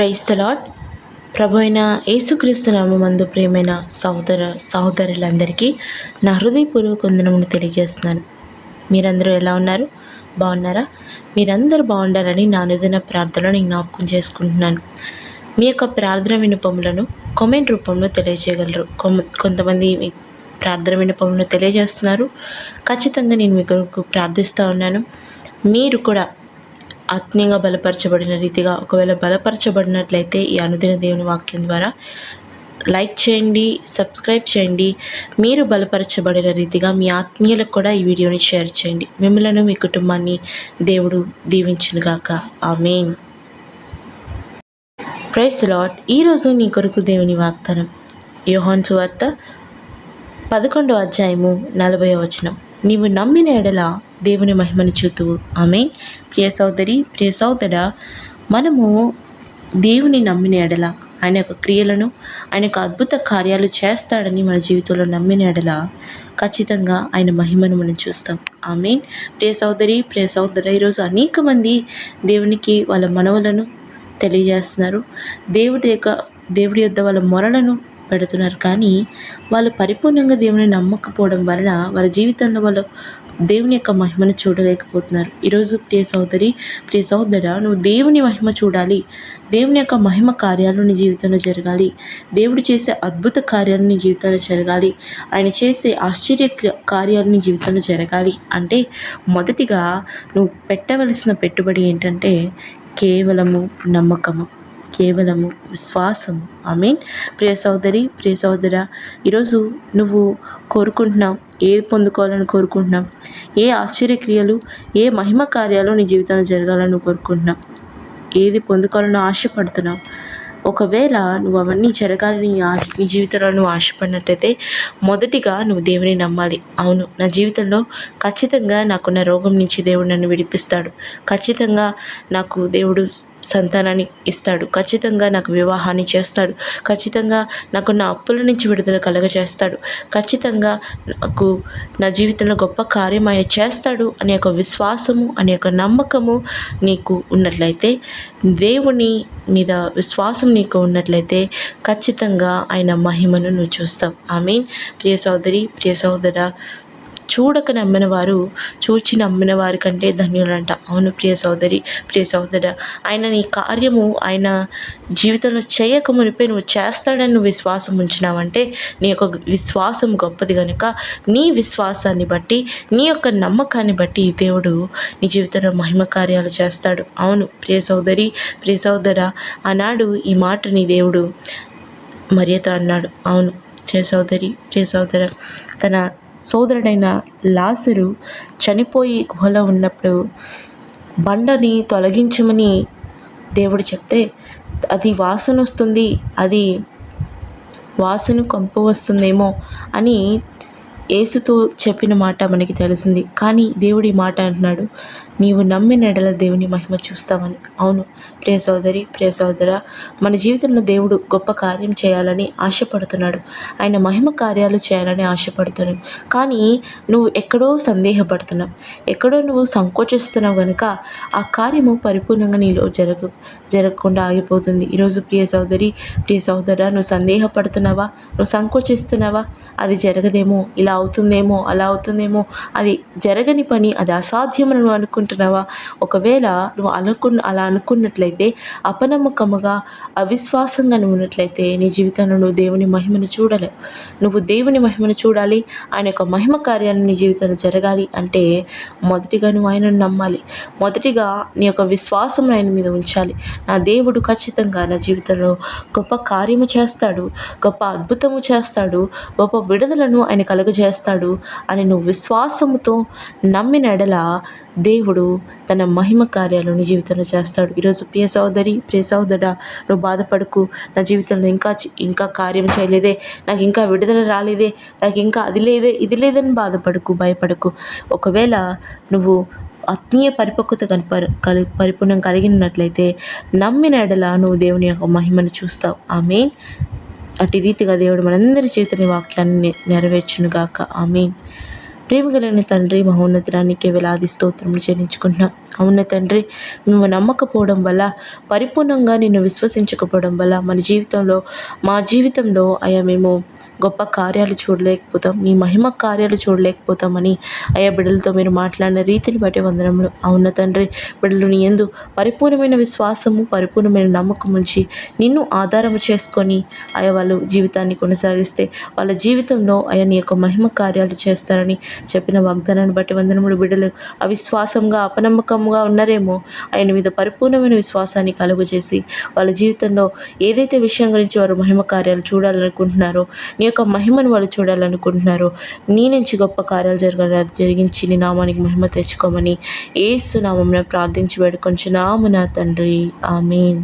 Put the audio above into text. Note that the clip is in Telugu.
Praise the lord. ప్రభు అయిన యేసుక్రీస్తు నామమందు ప్రియమైన సహోదరులందరికీ నా హృదయపూర్వక వందనములు తెలియజేస్తున్నాను. మీరందరూ ఎలా ఉన్నారు? బాగున్నారా? మీరందరూ బాగుండాలని నా అనుదిన ప్రార్థనను జ్ఞాపకం చేసుకుంటున్నాను. మీ యొక్క ప్రార్థన విన్నపములను కామెంట్ రూపంలో తెలియజేయగలరు. కొంతమంది మీ ప్రార్థన విన్నపములను తెలియజేస్తున్నారు. ఖచ్చితంగా నేను మీ కొరకు ప్రార్థిస్తూ ఉన్నాను. మీరు కూడా ఆత్మీయంగా బలపరచబడిన రీతిగా ఒకవేళ బలపరచబడినట్లయితే ఈ అనుదిన దేవుని వాక్యం ద్వారా లైక్ చేయండి, సబ్స్క్రైబ్ చేయండి. మీరు బలపరచబడిన రీతిగా మీ ఆత్మీయులకు కూడా ఈ వీడియోని షేర్ చేయండి. మిమ్మలను మీ కుటుంబాన్ని దేవుడు దీవించునుగాక. ఆమేన్. Praise the Lord. ఈరోజు నీ కొరకు దేవుని వాగ్దానం యోహాను సువార్త 11వ అధ్యాయము 40వ వచనం. నీవు నమ్మిన ఎడల దేవుని మహిమను చూతువు. ఆమేన్. ప్రియ సోదరి, ప్రియ సోదరా, మనము దేవుని నమ్మిన ఎడల ఆయన యొక్క క్రియలను, ఆయన యొక్క అద్భుత కార్యాలు చేస్తాడని మన జీవితంలో నమ్మిన ఎడల ఖచ్చితంగా ఆయన మహిమను మనం చూస్తాం. ఆమేన్. ప్రియ సోదరి, ప్రియ సోదరా, ఈరోజు అనేక మంది దేవునికి వాళ్ళ మనవులను తెలియజేస్తున్నారు. దేవుడి యొద్ద వాళ్ళ మొరలను పెడుతున్నారు. కానీ వాళ్ళు పరిపూర్ణంగా దేవుని నమ్మకపోవడం వలన వాళ్ళ జీవితంలో వాళ్ళు దేవుని యొక్క మహిమను చూడలేకపోతున్నారు. ఈరోజు ప్రియ సోదరి, ప్రియ సోదరా, నువ్వు దేవుని మహిమ చూడాలి. దేవుని యొక్క మహిమ కార్యాలు నీ జీవితంలో జరగాలి. దేవుడు చేసే అద్భుత కార్యాలు నీ జీవితంలో జరగాలి. ఆయన చేసే ఆశ్చర్య కార్యాలు నీ జీవితంలో జరగాలి అంటే మొదటిగా నువ్వు పెట్టవలసిన పెట్టుబడి ఏంటంటే కేవలము నమ్మకము, కేవలము విశ్వాసము. ఆమేన్. ప్రియ సోదరి, ప్రియ సోదరా, ఈరోజు నువ్వు కోరుకుంటున్నావు, ఏది పొందుకోవాలని కోరుకుంటున్నావు, ఏ ఆశ్చర్యక్రియలు, ఏ మహిమ కార్యాలు నీ జీవితంలో జరగాలని నువ్వు కోరుకుంటున్నావు, ఏది పొందుకోవాలని ఆశపడుతున్నావు. ఒకవేళ నువ్వు అవన్నీ జరగాలని నీ జీవితంలో నువ్వు ఆశపడినట్టయితే మొదటిగా నువ్వు దేవుని నమ్మాలి. అవును, నా జీవితంలో ఖచ్చితంగా నాకున్న రోగం నుంచి దేవుడు నన్ను విడిపిస్తాడు. ఖచ్చితంగా నాకు దేవుడు సంతానాన్ని ఇస్తాడు. ఖచ్చితంగా నాకు వివాహాన్ని చేస్తాడు. ఖచ్చితంగా నాకు నా అప్పుల నుంచి విడుదల కలగజేస్తాడు. ఖచ్చితంగా నాకు నా జీవితంలో గొప్ప కార్యం ఆయన చేస్తాడు అనే ఒక విశ్వాసము, అనే ఒక నమ్మకము నీకు ఉన్నట్లయితే, దేవుని మీద విశ్వాసం నీకు ఉన్నట్లయితే ఖచ్చితంగా ఆయన మహిమను నువ్వు చూస్తావు. ఆమేన్. ప్రియ సోదరి, ప్రియ సోదరా, చూడక నమ్మిన వారు చూచి నమ్మిన వారి కంటే ధన్యులంట. అవును ప్రియ సోదరి, ప్రియ సోదరా, ఆయన నీ కార్యము ఆయన జీవితంలో చేయక మునిపే నువ్వు చేస్తాడని నువ్వు విశ్వాసం ఉంచినావంటే నీ యొక్క విశ్వాసం గొప్పది కనుక నీ విశ్వాసాన్ని బట్టి, నీ యొక్క నమ్మకాన్ని బట్టి దేవుడు నీ జీవితంలో మహిమ కార్యాలు చేస్తాడు. అవును ప్రియ సోదరి, ప్రియ సోదరా, ఆనాడు ఈ మాటని దేవుడు మరియతో అన్నాడు. అవును ప్రియ సోదరి, ప్రియ సోదరా, తన సోదరుడైన లాజరు చనిపోయి గుహలో ఉన్నప్పుడు బండని తొలగించమని దేవుడు చెప్తే అది వాసన వస్తుంది, అది వాసన కంపు వస్తుందేమో అని యేసుతో చెప్పిన మాట మనకి తెలిసింది. కానీ దేవుడు ఈ మాట అంటున్నాడు, నీవు నమ్మిన ఎడల దేవుని మహిమ చూస్తామని. అవును ప్రియ సోదరి, ప్రియ సోదరా, మన జీవితంలో దేవుడు గొప్ప కార్యం చేయాలని ఆశపడుతున్నాడు. ఆయన మహిమ కార్యాలు చేయాలని ఆశపడుతున్నాడు. కానీ నువ్వు ఎక్కడో సందేహపడుతున్నావు, ఎక్కడో నువ్వు సంకోచిస్తున్నావు కనుక ఆ కార్యము పరిపూర్ణంగా నీలో జరగకుండా ఆగిపోతుంది. ఈరోజు ప్రియ సోదరి, ప్రియ సోదరా, నువ్వు సందేహపడుతున్నావా? నువ్వు సంకోచిస్తున్నావా? అది జరగదేమో, ఇలా అవుతుందేమో, అలా అవుతుందేమో, అది జరగని పని, అది అసాధ్యమని నువ్వు అనుకుంటున్నావా? ఒకవేళ నువ్వు అలా అనుకున్నట్లయితే, అపనమ్మకముగా అవిశ్వాసంగా నువ్వు ఉన్నట్లయితే నీ జీవితంలో నువ్వు దేవుని మహిమను చూడలేవు. నువ్వు దేవుని మహిమను చూడాలి, ఆయన యొక్క మహిమ కార్యాన్ని నీ జీవితంలో జరగాలి అంటే మొదటిగా నువ్వు ఆయనను నమ్మాలి. మొదటిగా నీ యొక్క విశ్వాసం ఆయన మీద ఉంచాలి. నా దేవుడు ఖచ్చితంగా నా జీవితంలో గొప్ప కార్యము చేస్తాడు, గొప్ప అద్భుతము చేస్తాడు, గొప్ప విడుదలను ఆయన కలుగజేస్తాడు అని నువ్వు విశ్వాసముతో నమ్మిన ఎడల దేవుడు తన మహిమ కార్యాలు నీ జీవితంలో చేస్తాడు. ఈరోజు ప్రియ సోదరి, ప్రియ సోదరా, నువ్వు బాధపడకు. నా జీవితంలో ఇంకా కార్యం చేయలేదే, నాకు ఇంకా విడుదల రాలేదే, నాకు ఇంకా అది లేదే, ఇది లేదని బాధపడకు, భయపడకు. ఒకవేళ నువ్వు ఆత్మీయ పరిపక్వత పరిపూర్ణం కలిగినట్లయితే నమ్మిన ఎడల నువ్వు దేవుని యొక్క మహిమను చూస్తావు. ఆమేన్. అటు రీతిగా దేవుడు మనందరి చేతుని వాక్యాన్ని నెరవేర్చునుగాక. ఆమేన్. ప్రేమ కలిగిన తండ్రి, మహోన్నతురానికి వేలాది స్తోత్రములు చెల్లించుకుంటున్నాం. అవున తండ్రి, మేము నమ్మకపోవడం వల్ల, పరిపూర్ణంగా నిన్ను విశ్వసించకపోవడం వల్ల మా జీవితంలో అయా మేము గొప్ప కార్యాలు చూడలేకపోతాం, మీ మహిమ కార్యాలు చూడలేకపోతామని అయా బిడ్డలతో మీరు మాట్లాడిన రీతిని బట్టి వందనములు. అవున తండ్రి, బిడ్డలు నీ యందు పరిపూర్ణమైన విశ్వాసము, పరిపూర్ణమైన నమ్మకం ఉంచి నిన్ను ఆధారము చేసుకొని అయా వాళ్ళు జీవితాన్ని కొనసాగిస్తే వాళ్ళ జీవితంలో అయా నీ యొక్క మహిమ కార్యాలు చేస్తారని చెప్పిన వాగ్దానాన్ని బట్టి వందనములు. బిడ్డలు అవిశ్వాసంగా, అపనమ్మకంగా ఉన్నారేమో, ఆయన మీద పరిపూర్ణమైన విశ్వాసాన్ని కలుగజేసి వాళ్ళ జీవితంలో ఏదైతే విషయం గురించి వారు మహిమ కార్యాలు చూడాలనుకుంటున్నారో, నీ యొక్క మహిమను వాళ్ళు చూడాలనుకుంటున్నారో, నీ నుంచి గొప్ప కార్యాలు జరిగించి నీ నామానికి మహిమ తెచ్చుకోమని యేసు నామమున ప్రార్థించి వేడుకొంచున్నాము నా తండ్రి. ఆమేన్.